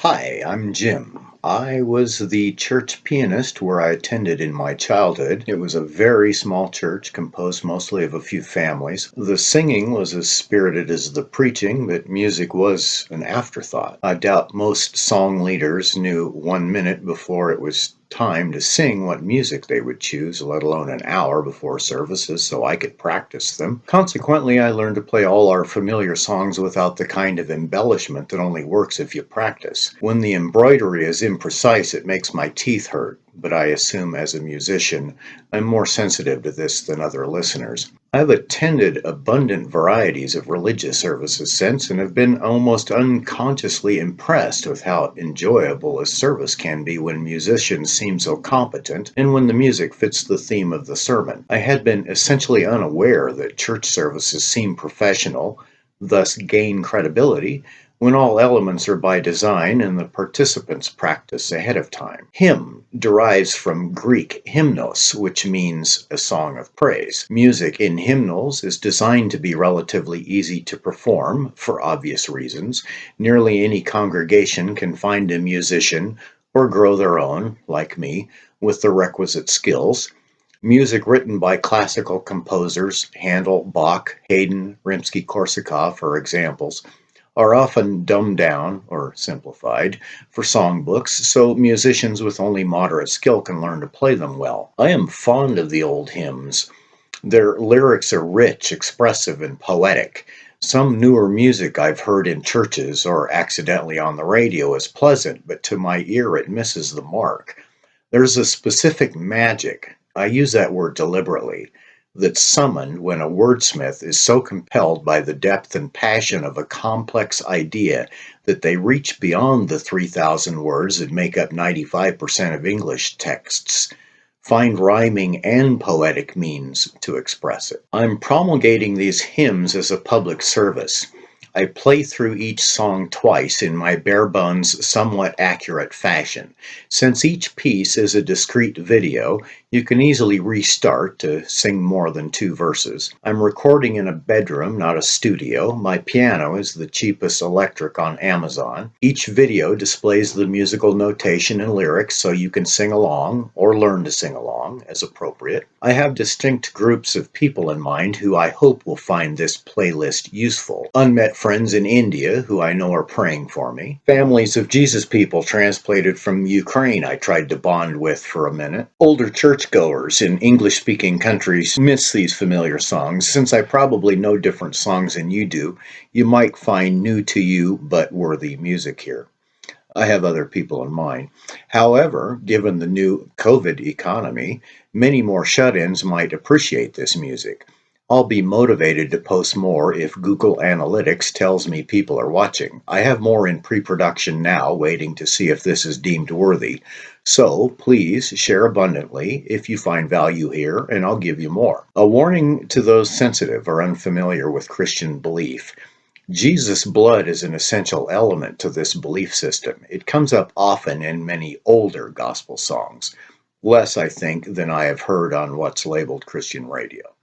Hi, I'm Jim. I was the church pianist where I attended in my childhood. It was a very small church composed mostly of a few families. The singing was as spirited as the preaching, but music was an afterthought. I doubt most song leaders knew 1 minute before it was time to sing what music they would choose, let alone an hour before services so I could practice them. Consequently, I learned to play all our familiar songs without the kind of embellishment that only works if you practice. When the embroidery is imprecise, it makes my teeth hurt, but I assume as a musician, I'm more sensitive to this than other listeners. I've attended abundant varieties of religious services since and have been almost unconsciously impressed with how enjoyable a service can be when musicians seem so competent and when the music fits the theme of the sermon. I had been essentially unaware that church services seem professional, thus gain credibility, when all elements are by design and the participants practice ahead of time. Hymn derives from Greek hymnos, which means a song of praise. Music in hymnals is designed to be relatively easy to perform for obvious reasons. Nearly any congregation can find a musician or grow their own, like me, with the requisite skills. Music written by classical composers, Handel, Bach, Haydn, Rimsky-Korsakov are examples, are often dumbed down or simplified for songbooks, so musicians with only moderate skill can learn to play them well. I am fond of the old hymns. Their lyrics are rich, expressive, and poetic. Some newer music I've heard in churches or accidentally on the radio is pleasant, but to my ear it misses the mark. There's a specific magic, I use that word deliberately, that's summoned when a wordsmith is so compelled by the depth and passion of a complex idea that they reach beyond the 3,000 words that make up 95% of English texts, find rhyming and poetic means to express it. I'm promulgating these hymns as a public service. I play through each song twice in my bare bones, somewhat accurate fashion. Since each piece is a discrete video, you can easily restart to sing more than two verses. I'm recording in a bedroom, not a studio. My piano is the cheapest electric on Amazon. Each video displays the musical notation and lyrics so you can sing along or learn to sing along as appropriate. I have distinct groups of people in mind who I hope will find this playlist useful. Unmet friends in India who I know are praying for me. Families of Jesus people transplanted from Ukraine I tried to bond with for a minute. Older churchgoers in English-speaking countries miss these familiar songs. Since I probably know different songs than you do, you might find new to you but worthy music here. I have other people in mind. However, given the new COVID economy, many more shut-ins might appreciate this music. I'll be motivated to post more if Google Analytics tells me people are watching. I have more in pre-production now, waiting to see if this is deemed worthy. So please share abundantly if you find value here, and I'll give you more. A warning to those sensitive or unfamiliar with Christian belief. Jesus' blood is an essential element to this belief system. It comes up often in many older gospel songs, less, I think, than I have heard on what's labeled Christian radio.